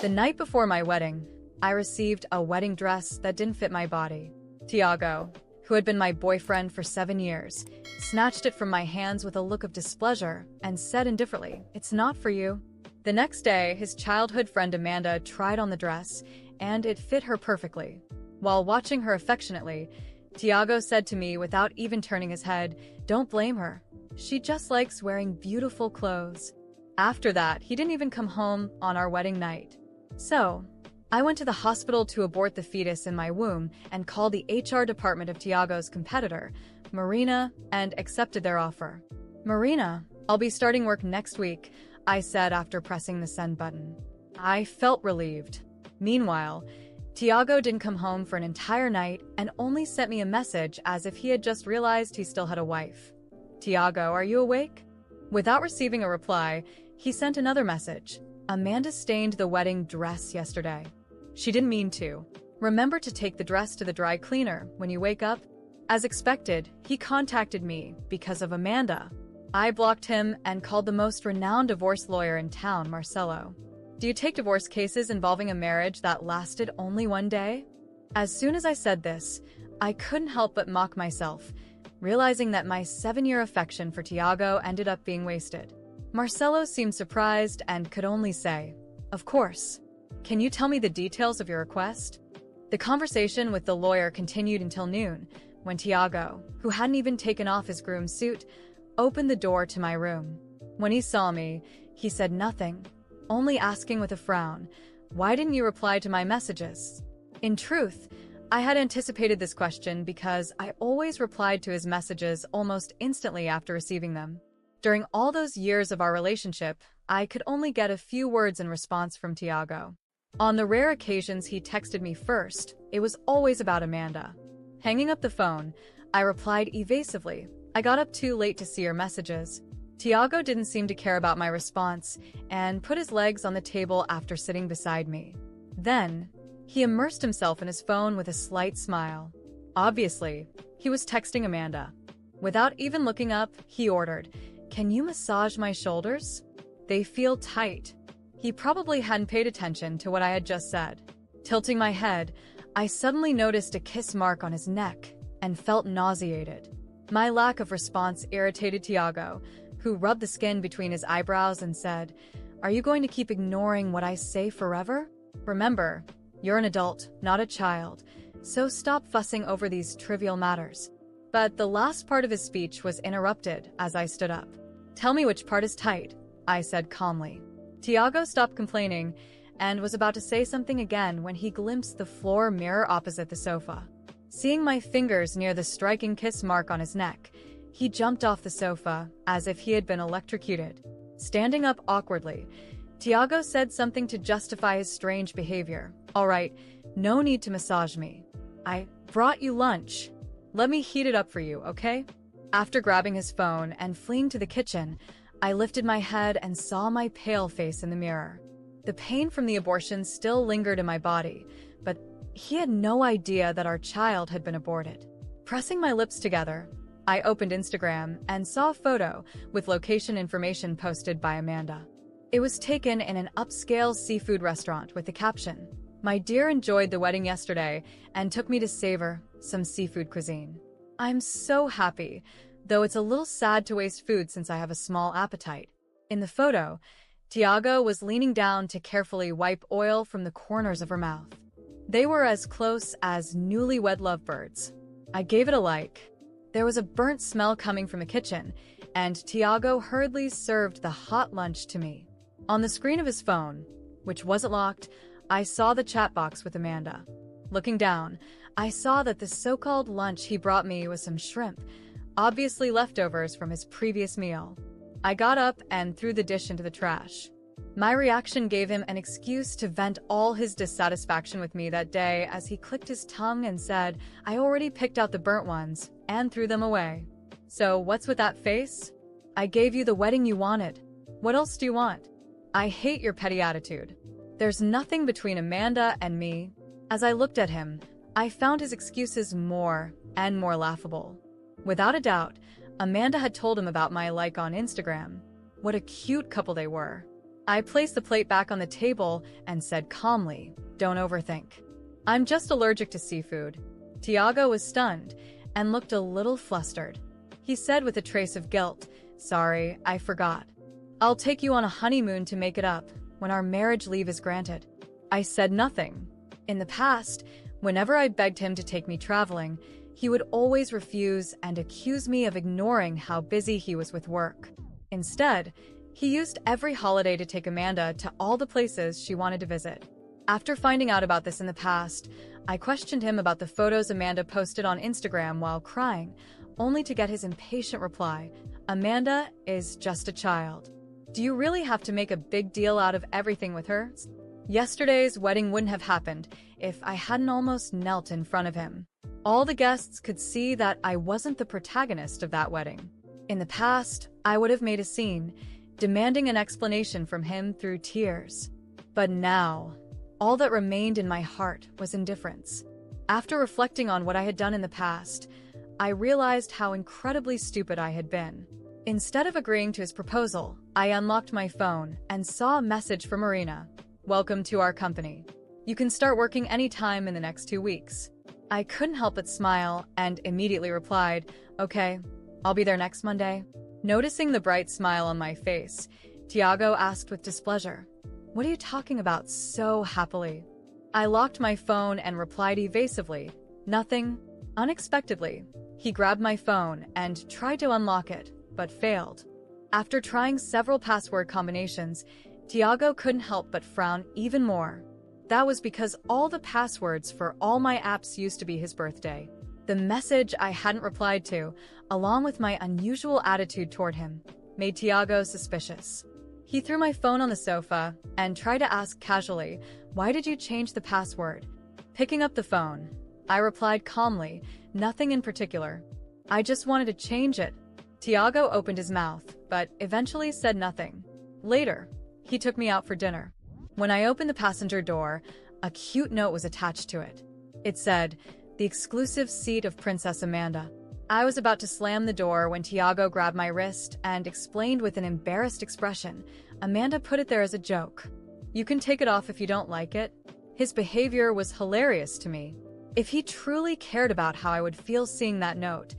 The night before my wedding, I received a wedding dress that didn't fit my body. Tiago, who had been my boyfriend for 7 years, snatched it from my hands with a look of displeasure and said indifferently, "It's not for you." The next day, his childhood friend Amanda tried on the dress, and it fit her perfectly. While watching her affectionately, Tiago said to me without even turning his head, "Don't blame her. She just likes wearing beautiful clothes." After that, he didn't even come home on our wedding night. So, I went to the hospital to abort the fetus in my womb and called the HR department of Tiago's competitor, Marina, and accepted their offer. "Marina, I'll be starting work next week," I said after pressing the send button. I felt relieved. Meanwhile, Tiago didn't come home for an entire night and only sent me a message as if he had just realized he still had a wife. "Tiago, are you awake?" Without receiving a reply, he sent another message. "Amanda stained the wedding dress yesterday. She didn't mean to. Remember to take the dress to the dry cleaner when you wake up." As expected, he contacted me because of Amanda. I blocked him and called the most renowned divorce lawyer in town, Marcelo. "Do you take divorce cases involving a marriage that lasted only 1 day?" As soon as I said this, I couldn't help but mock myself, realizing that my 7-year affection for Tiago ended up being wasted. Marcelo seemed surprised and could only say, "Of course. Can you tell me the details of your request?" The conversation with the lawyer continued until noon, when Tiago, who hadn't even taken off his groom's suit, opened the door to my room. When he saw me, he said nothing, only asking with a frown, "Why didn't you reply to my messages?" In truth, I had anticipated this question because I always replied to his messages almost instantly after receiving them. During all those years of our relationship, I could only get a few words in response from Tiago. On the rare occasions he texted me first, it was always about Amanda. Hanging up the phone, I replied evasively, "I got up too late to see your messages." Tiago didn't seem to care about my response and put his legs on the table after sitting beside me. Then, he immersed himself in his phone with a slight smile. Obviously, he was texting Amanda. Without even looking up, he ordered, "Can you massage my shoulders? They feel tight." He probably hadn't paid attention to what I had just said. Tilting my head, I suddenly noticed a kiss mark on his neck and felt nauseated. My lack of response irritated Tiago, who rubbed the skin between his eyebrows and said, "Are you going to keep ignoring what I say forever? Remember, you're an adult, not a child, so stop fussing over these trivial matters." But the last part of his speech was interrupted as I stood up. "Tell me which part is tight," I said calmly. Tiago stopped complaining and was about to say something again when he glimpsed the floor mirror opposite the sofa. Seeing my fingers near the striking kiss mark on his neck, he jumped off the sofa as if he had been electrocuted. Standing up awkwardly, Tiago said something to justify his strange behavior. "All right, no need to massage me. I brought you lunch. Let me heat it up for you, okay?" After grabbing his phone and fleeing to the kitchen, I lifted my head and saw my pale face in the mirror. The pain from the abortion still lingered in my body, but he had no idea that our child had been aborted. Pressing my lips together, I opened Instagram and saw a photo with location information posted by Amanda. It was taken in an upscale seafood restaurant with the caption, "My dear enjoyed the wedding yesterday and took me to savor some seafood cuisine." I'm so happy, though it's a little sad to waste food since I have a small appetite. In the photo, Tiago was leaning down to carefully wipe oil from the corners of her mouth. They were as close as newlywed lovebirds. I gave it a like. There was a burnt smell coming from the kitchen, and Tiago hurriedly served the hot lunch to me. On the screen of his phone, which wasn't locked, I saw the chat box with Amanda. Looking down, I saw that the so-called lunch he brought me was some shrimp, obviously leftovers from his previous meal. I got up and threw the dish into the trash. My reaction gave him an excuse to vent all his dissatisfaction with me that day as he clicked his tongue and said, "I already picked out the burnt ones and threw them away." "So what's with that face? I gave you the wedding you wanted. What else do you want?" "I hate your petty attitude. There's nothing between Amanda and me." As I looked at him, I found his excuses more and more laughable. Without a doubt, Amanda had told him about my like on Instagram. What a cute couple they were. I placed the plate back on the table and said calmly, "Don't overthink. I'm just allergic to seafood." Tiago was stunned and looked a little flustered. He said with a trace of guilt, "Sorry, I forgot. I'll take you on a honeymoon to make it up when our marriage leave is granted." I said nothing. In the past, whenever I begged him to take me traveling, he would always refuse and accuse me of ignoring how busy he was with work. Instead, he used every holiday to take Amanda to all the places she wanted to visit. After finding out about this in the past, I questioned him about the photos Amanda posted on Instagram while crying, only to get his impatient reply, "Amanda is just a child. Do you really have to make a big deal out of everything with her?" Yesterday's wedding wouldn't have happened if I hadn't almost knelt in front of him. All the guests could see that I wasn't the protagonist of that wedding. In the past, I would have made a scene, demanding an explanation from him through tears. But now, all that remained in my heart was indifference. After reflecting on what I had done in the past, I realized how incredibly stupid I had been. Instead of agreeing to his proposal, I unlocked my phone and saw a message from Marina. "Welcome to our company. You can start working anytime in the next 2 weeks." I couldn't help but smile and immediately replied, "Okay, I'll be there next Monday." Noticing the bright smile on my face, Tiago asked with displeasure, "What are you talking about so happily?" I locked my phone and replied evasively, "Nothing." Unexpectedly, he grabbed my phone and tried to unlock it, but failed. After trying several password combinations, Tiago couldn't help but frown even more. That was because all the passwords for all my apps used to be his birthday. The message I hadn't replied to, along with my unusual attitude toward him, made Tiago suspicious. He threw my phone on the sofa and tried to ask casually, "Why did you change the password?" Picking up the phone, I replied calmly, "Nothing in particular. I just wanted to change it." Tiago opened his mouth, but eventually said nothing. Later, he took me out for dinner. When I opened the passenger door, a cute note was attached to it. It said, "The exclusive seat of Princess Amanda." I was about to slam the door when Tiago grabbed my wrist and explained with an embarrassed expression, "Amanda put it there as a joke. You can take it off if you don't like it." His behavior was hilarious to me. If he truly cared about how I would feel seeing that note,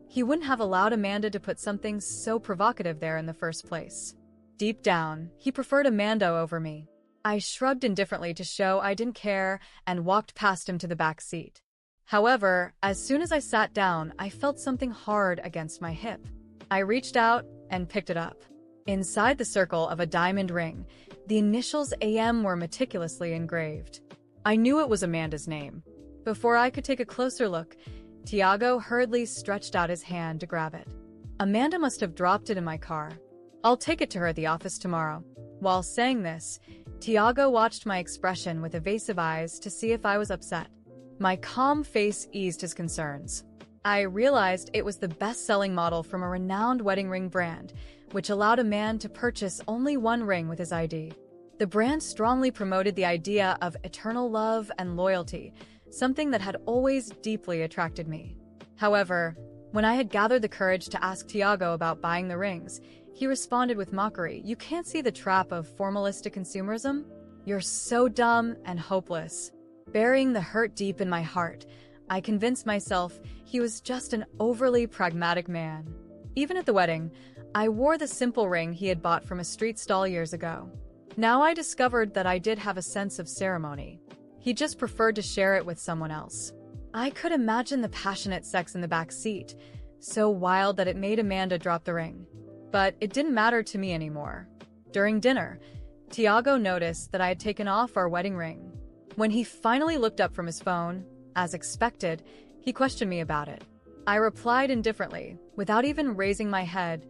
he wouldn't have allowed Amanda to put something so provocative there in the first place. Deep down, he preferred Amanda over me. I shrugged indifferently to show I didn't care and walked past him to the back seat. However, as soon as I sat down, I felt something hard against my hip. I reached out and picked it up. Inside the circle of a diamond ring, the initials AM were meticulously engraved. I knew it was Amanda's name. Before I could take a closer look, Tiago hurriedly stretched out his hand to grab it. Amanda must have dropped it in my car. I'll take it to her at the office tomorrow. While saying this, Tiago watched my expression with evasive eyes to see if I was upset. My calm face eased his concerns. I realized it was the best-selling model from a renowned wedding ring brand, which allowed a man to purchase only one ring with his ID. The brand strongly promoted the idea of eternal love and loyalty, something that had always deeply attracted me. However, when I had gathered the courage to ask Tiago about buying the rings, he responded with mockery, "You can't see the trap of formalistic consumerism? You're so dumb and hopeless." Burying the hurt deep in my heart, I convinced myself he was just an overly pragmatic man. Even at the wedding, I wore the simple ring he had bought from a street stall years ago. Now I discovered that I did have a sense of ceremony. He just preferred to share it with someone else. I could imagine the passionate sex in the back seat, so wild that it made Amanda drop the ring. But it didn't matter to me anymore. During dinner, Tiago noticed that I had taken off our wedding ring. When he finally looked up from his phone, as expected, he questioned me about it. I replied indifferently, without even raising my head,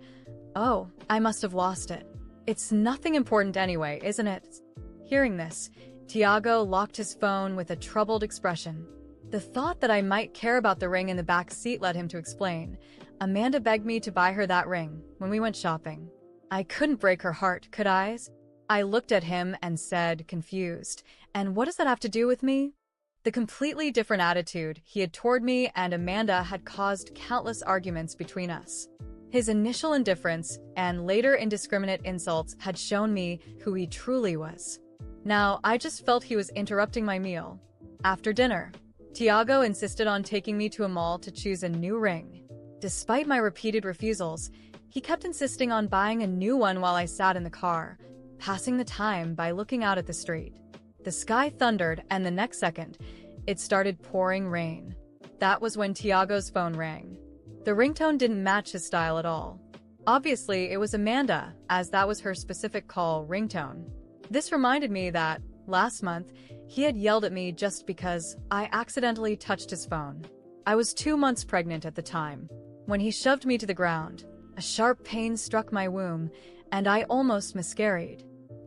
"Oh, I must have lost it. It's nothing important anyway, isn't it?" Hearing this, Tiago locked his phone with a troubled expression. The thought that I might care about the ring in the back seat led him to explain, "Amanda begged me to buy her that ring when we went shopping. I couldn't break her heart, could I?" I looked at him and said, confused, "And what does that have to do with me?" The completely different attitude he had toward me and Amanda had caused countless arguments between us. His initial indifference and later indiscriminate insults had shown me who he truly was. Now, I just felt he was interrupting my meal. After dinner, Tiago insisted on taking me to a mall to choose a new ring. Despite my repeated refusals, he kept insisting on buying a new one while I sat in the car, passing the time by looking out at the street. The sky thundered, and the next second, it started pouring rain. That was when Tiago's phone rang. The ringtone didn't match his style at all. Obviously, it was Amanda, as that was her specific call ringtone. This reminded me that, last month, he had yelled at me just because I accidentally touched his phone. I was 2 months pregnant at the time. When he shoved me to the ground, a sharp pain struck my womb, and I almost miscarried.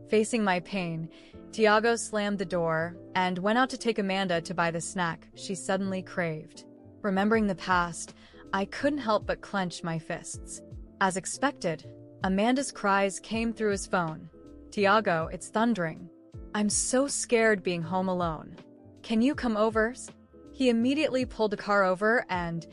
Facing my pain, Tiago slammed the door and went out to take Amanda to buy the snack she suddenly craved. Remembering the past, I couldn't help but clench my fists. As expected, Amanda's cries came through his phone. "Tiago, it's thundering. I'm so scared being home alone. Can you come over?" He immediately pulled the car over and,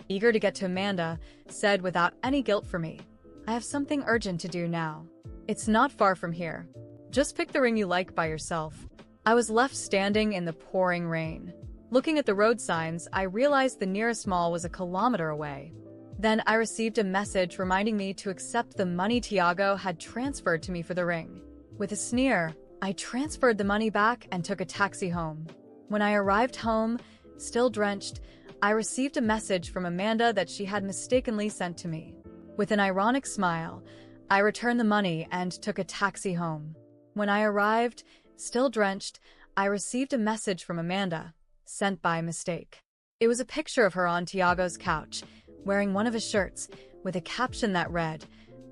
eager to get to Amanda, said without any guilt for me, "I have something urgent to do now. It's not far from here. Just pick the ring you like by yourself." I was left standing in the pouring rain. Looking at the road signs, I realized the nearest mall was a kilometer away. Then I received a message reminding me to accept the money Tiago had transferred to me for the ring. With a sneer, I transferred the money back and took a taxi home. When I arrived home, still drenched, I received a message from Amanda that she had mistakenly sent to me. With an ironic smile, I returned the money and took a taxi home. When I arrived, still drenched, I received a message from Amanda, sent by mistake. It was a picture of her on Tiago's couch, wearing one of his shirts, with a caption that read,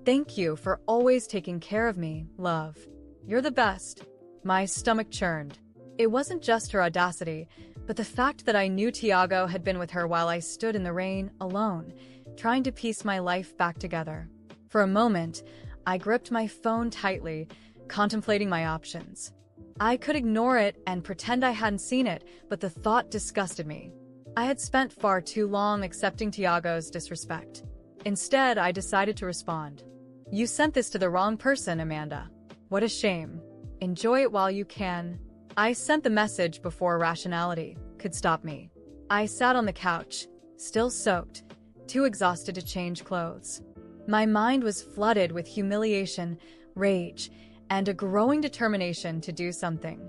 "Thank you for always taking care of me, love. You're the best." My stomach churned. It wasn't just her audacity, but the fact that I knew Tiago had been with her while I stood in the rain, alone, trying to piece my life back together. For a moment, I gripped my phone tightly, contemplating my options. I could ignore it and pretend I hadn't seen it, but the thought disgusted me. I had spent far too long accepting Tiago's disrespect. Instead, I decided to respond. "You sent this to the wrong person, Amanda. What a shame. Enjoy it while you can." I sent the message before rationality could stop me. I sat on the couch, still soaked, too exhausted to change clothes. My mind was flooded with humiliation, rage, and a growing determination to do something.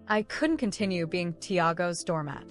I couldn't continue being Tiago's doormat.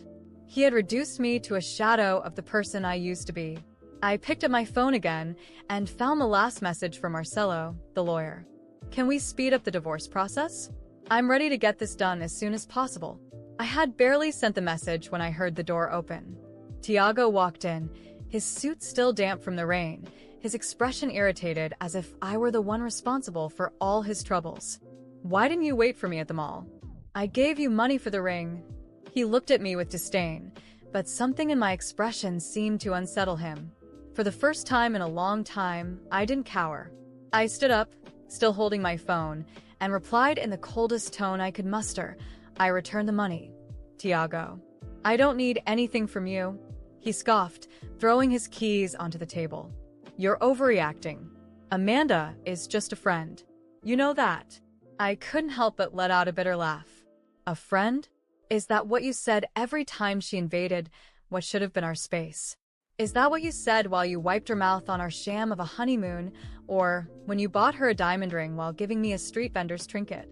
He had reduced me to a shadow of the person I used to be. I picked up my phone again and found the last message from Marcelo, the lawyer. "Can we speed up the divorce process? I'm ready to get this done as soon as possible." I had barely sent the message when I heard the door open. Tiago walked in, his suit still damp from the rain, his expression irritated as if I were the one responsible for all his troubles. "Why didn't you wait for me at the mall? I gave you money for the ring." He looked at me with disdain, but something in my expression seemed to unsettle him. For the first time in a long time, I didn't cower. I stood up, still holding my phone, and replied in the coldest tone I could muster, "I returned the money. Tiago, I don't need anything from you." He scoffed, throwing his keys onto the table. "You're overreacting. Amanda is just a friend. You know that." I couldn't help but let out a bitter laugh. "A friend? Is that what you said every time she invaded what should have been our space? Is that what you said while you wiped her mouth on our sham of a honeymoon, or when you bought her a diamond ring while giving me a street vendor's trinket?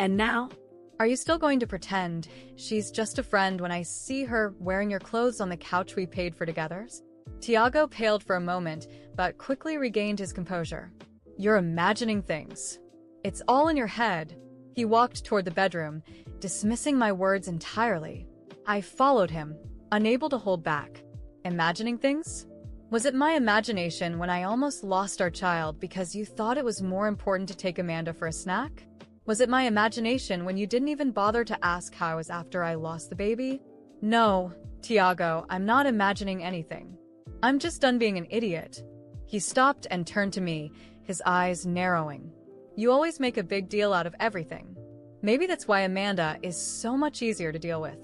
And now? Are you still going to pretend she's just a friend when I see her wearing your clothes on the couch we paid for together?" Tiago paled for a moment, but quickly regained his composure. "You're imagining things. It's all in your head." He walked toward the bedroom, dismissing my words entirely. I followed him, unable to hold back. Imagining things? Was it my imagination when I almost lost our child because you thought it was more important to take Amanda for a snack? Was it my imagination when you didn't even bother to ask how I was after I lost the baby? No, Tiago, I'm not imagining anything. I'm just done being an idiot. He stopped and turned to me, his eyes narrowing. You always make a big deal out of everything. Maybe that's why Amanda is so much easier to deal with.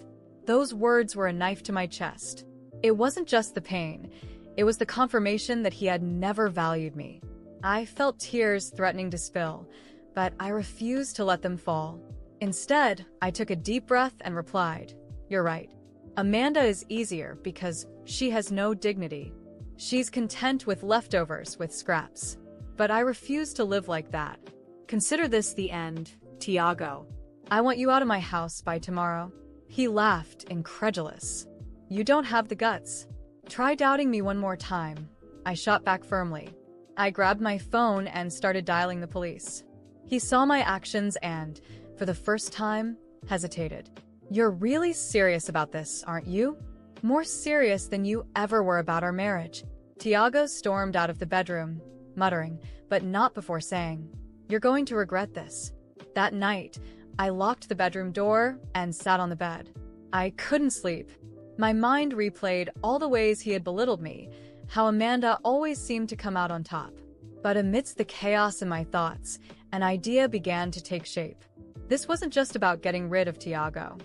Those words were a knife to my chest. It wasn't just the pain. It was the confirmation that he had never valued me. I felt tears threatening to spill, but I refused to let them fall. Instead, I took a deep breath and replied, "You're right. Amanda is easier because she has no dignity. She's content with leftovers, with scraps. But I refuse to live like that. Consider this the end, Tiago. I want you out of my house by tomorrow." He laughed, incredulous. "You don't have the guts. Try doubting me one more time." I shot back firmly. I grabbed my phone and started dialing the police. He saw my actions and, for the first time, hesitated. "You're really serious about this, aren't you? More serious than you ever were about our marriage." Tiago stormed out of the bedroom, muttering, but not before saying, "You're going to regret this." That night, I locked the bedroom door and sat on the bed. I couldn't sleep. My mind replayed all the ways he had belittled me, how Amanda always seemed to come out on top. But amidst the chaos in my thoughts, an idea began to take shape. This wasn't just about getting rid of Tiago.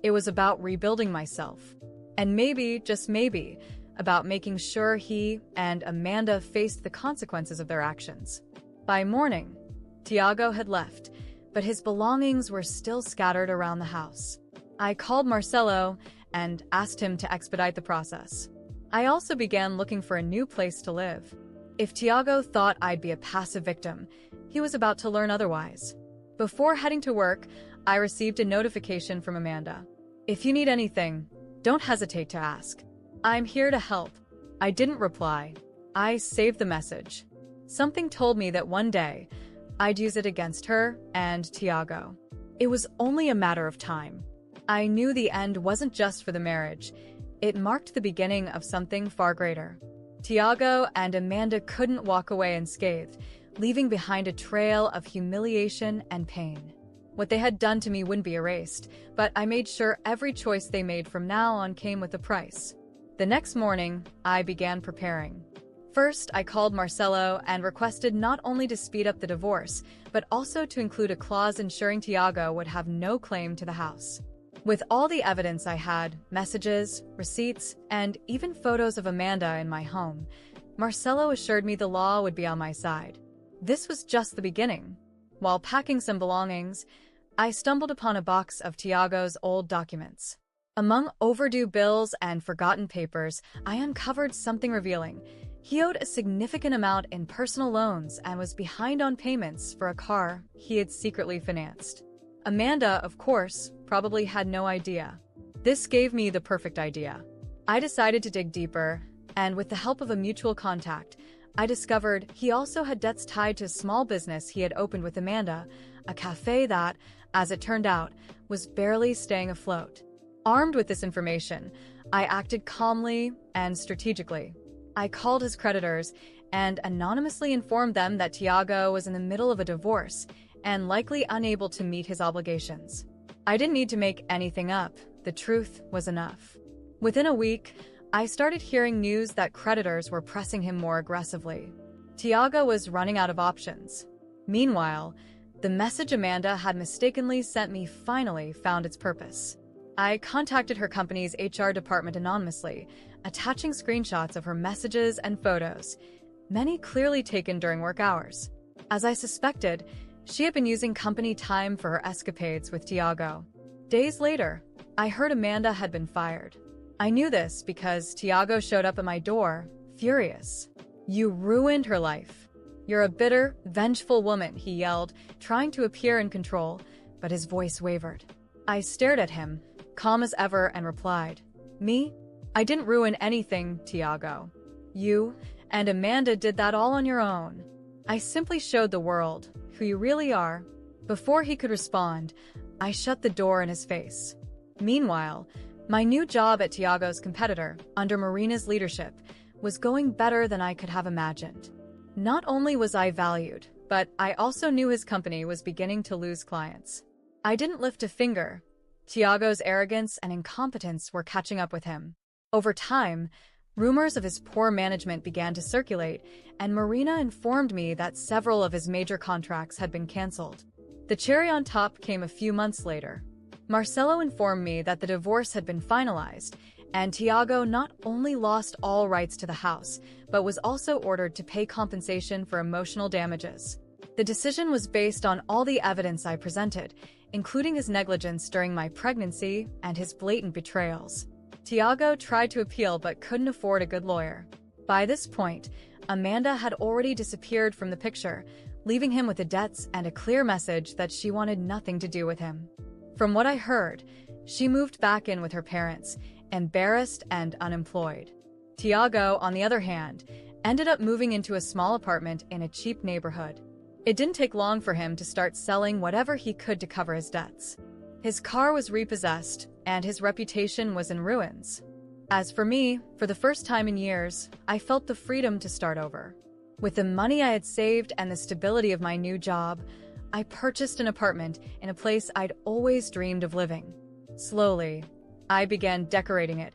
It was about rebuilding myself. And maybe, just maybe, about making sure he and Amanda faced the consequences of their actions. By morning, Tiago had left, but his belongings were still scattered around the house. I called Marcelo and asked him to expedite the process. I also began looking for a new place to live. If Tiago thought I'd be a passive victim, he was about to learn otherwise. Before heading to work, I received a notification from Amanda. "If you need anything, don't hesitate to ask. I'm here to help." I didn't reply. I saved the message. Something told me that one day, I'd use it against her and Tiago. It was only a matter of time. I knew the end wasn't just for the marriage. It marked the beginning of something far greater. Tiago and Amanda couldn't walk away unscathed, leaving behind a trail of humiliation and pain. What they had done to me wouldn't be erased, but I made sure every choice they made from now on came with a price. The next morning, I began preparing. First, I called Marcelo and requested not only to speed up the divorce, but also to include a clause ensuring Tiago would have no claim to the house. With all the evidence I had, messages, receipts, and even photos of Amanda in my home, Marcelo assured me the law would be on my side. This was just the beginning. While packing some belongings, I stumbled upon a box of Tiago's old documents. Among overdue bills and forgotten papers, I uncovered something revealing. He owed a significant amount in personal loans and was behind on payments for a car he had secretly financed. Amanda, of course, probably had no idea. This gave me the perfect idea. I decided to dig deeper, and with the help of a mutual contact, I discovered he also had debts tied to a small business he had opened with Amanda, a cafe that, as it turned out, was barely staying afloat. Armed with this information, I acted calmly and strategically. I called his creditors and anonymously informed them that Tiago was in the middle of a divorce and likely unable to meet his obligations. I didn't need to make anything up. The truth was enough. Within a week, I started hearing news that creditors were pressing him more aggressively. Tiago was running out of options. Meanwhile, the message Amanda had mistakenly sent me finally found its purpose. I contacted her company's HR department anonymously, attaching screenshots of her messages and photos, many clearly taken during work hours. As I suspected, she had been using company time for her escapades with Tiago. Days later, I heard Amanda had been fired. I knew this because Tiago showed up at my door, furious. "You ruined her life. You're a bitter, vengeful woman," he yelled, trying to appear in control, but his voice wavered. I stared at him, calm as ever, and replied, "Me? I didn't ruin anything, Tiago. You and Amanda did that all on your own. I simply showed the world who you really are." Before he could respond, I shut the door in his face. Meanwhile, my new job at Tiago's competitor, under Marina's leadership, was going better than I could have imagined. Not only was I valued, but I also knew his company was beginning to lose clients. I didn't lift a finger. Tiago's arrogance and incompetence were catching up with him. Over time, rumors of his poor management began to circulate, and Marina informed me that several of his major contracts had been canceled. The cherry on top came a few months later. Marcelo informed me that the divorce had been finalized, and Tiago not only lost all rights to the house, but was also ordered to pay compensation for emotional damages. The decision was based on all the evidence I presented, including his negligence during my pregnancy and his blatant betrayals. Tiago tried to appeal but couldn't afford a good lawyer. By this point, Amanda had already disappeared from the picture, leaving him with the debts and a clear message that she wanted nothing to do with him. From what I heard, she moved back in with her parents, embarrassed and unemployed. Tiago, on the other hand, ended up moving into a small apartment in a cheap neighborhood. It didn't take long for him to start selling whatever he could to cover his debts. His car was repossessed, and his reputation was in ruins. As for me, for the first time in years, I felt the freedom to start over. With the money I had saved and the stability of my new job, I purchased an apartment in a place I'd always dreamed of living. Slowly, I began decorating it,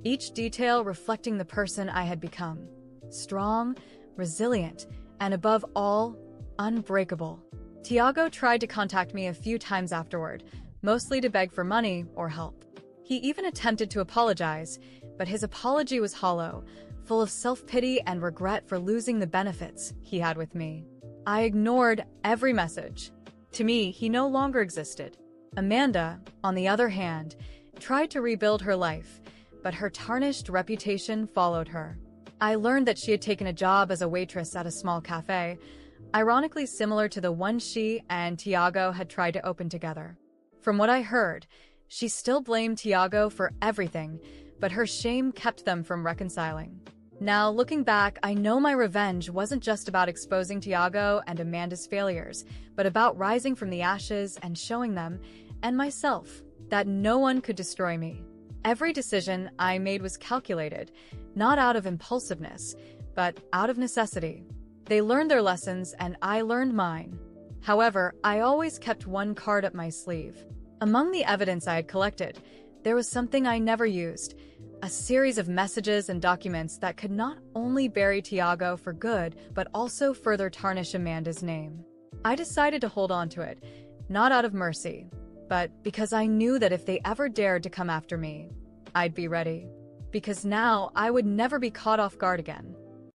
each detail reflecting the person I had become. Strong, resilient, and above all, unbreakable. Tiago tried to contact me a few times afterward, mostly to beg for money or help. He even attempted to apologize, but his apology was hollow, full of self-pity and regret for losing the benefits he had with me. I ignored every message. To me, he no longer existed. Amanda, on the other hand, tried to rebuild her life, but her tarnished reputation followed her. I learned that she had taken a job as a waitress at a small cafe, ironically similar to the one she and Tiago had tried to open together. From what I heard, she still blamed Tiago for everything, but her shame kept them from reconciling. Now, looking back, I know my revenge wasn't just about exposing Tiago and Amanda's failures, but about rising from the ashes and showing them, and myself, that no one could destroy me. Every decision I made was calculated, not out of impulsiveness, but out of necessity. They learned their lessons, and I learned mine. However, I always kept one card up my sleeve. Among the evidence I had collected, there was something I never used, a series of messages and documents that could not only bury Tiago for good, but also further tarnish Amanda's name. I decided to hold on to it, not out of mercy, but because I knew that if they ever dared to come after me, I'd be ready. Because now I would never be caught off guard again.